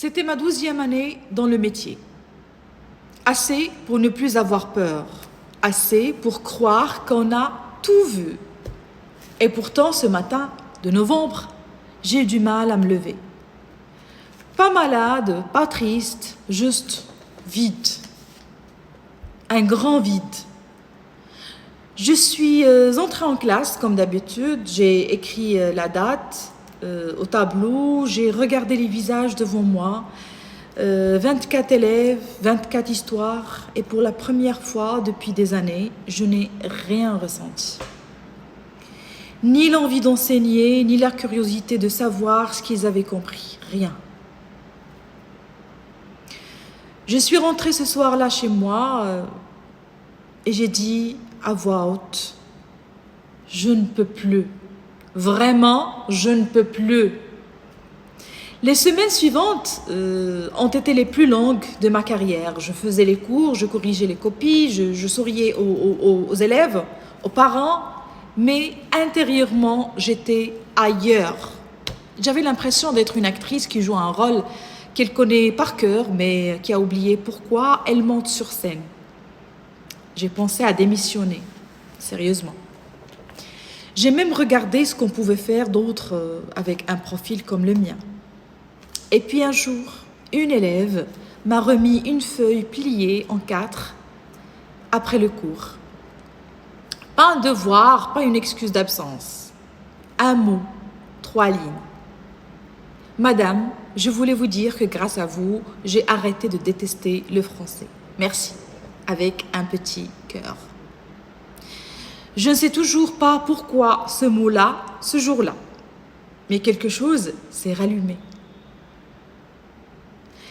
C'était ma 12e année dans le métier. Assez pour ne plus avoir peur. Assez pour croire qu'on a tout vu. Et pourtant, ce matin de novembre, j'ai eu du mal à me lever. Pas malade, pas triste, juste vide. Un grand vide. Je suis entrée en classe comme d'habitude, j'ai écrit la date au tableau, j'ai regardé les visages devant moi, 24 élèves, 24 histoires, et pour la première fois depuis des années, je n'ai rien ressenti. Ni l'envie d'enseigner, ni la curiosité de savoir ce qu'ils avaient compris, rien. Je suis rentrée ce soir-là chez moi et j'ai dit à voix haute, je ne peux plus. Vraiment, je ne peux plus. Les semaines suivantes ont été les plus longues de ma carrière. Je faisais les cours, je corrigeais les copies, je souriais aux élèves, aux parents, mais intérieurement, j'étais ailleurs. J'avais l'impression d'être une actrice qui joue un rôle qu'elle connaît par cœur, mais qui a oublié pourquoi elle monte sur scène. J'ai pensé à démissionner, sérieusement. J'ai même regardé ce qu'on pouvait faire d'autre avec un profil comme le mien. Et puis un jour, une élève m'a remis une feuille pliée en 4 après le cours. Pas un devoir, pas une excuse d'absence. Un mot, 3 lignes. Madame, je voulais vous dire que grâce à vous, j'ai arrêté de détester le français. Merci. Avec un petit cœur. Je ne sais toujours pas pourquoi ce mot-là, ce jour-là. Mais quelque chose s'est rallumé.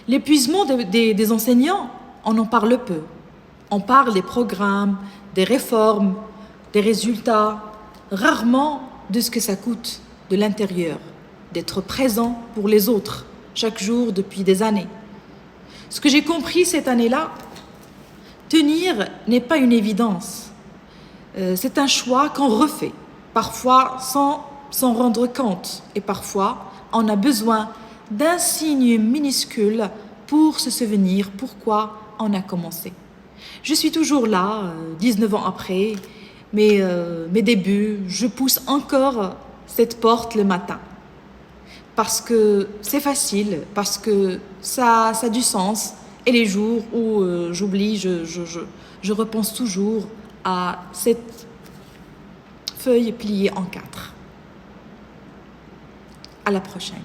L'épuisement des enseignants, on en parle peu. On parle des programmes, des réformes, des résultats, rarement de ce que ça coûte de l'intérieur, d'être présent pour les autres, chaque jour depuis des années. Ce que j'ai compris cette année-là, tenir n'est pas une évidence. C'est un choix qu'on refait, parfois sans s'en rendre compte. Et parfois, on a besoin d'un signe minuscule pour se souvenir pourquoi on a commencé. Je suis toujours là, 19 ans après, mais mes débuts, je pousse encore cette porte le matin. Parce que c'est facile, parce que ça a du sens. Et les jours où j'oublie, je repense toujours à cette feuille pliée en 4. À la prochaine.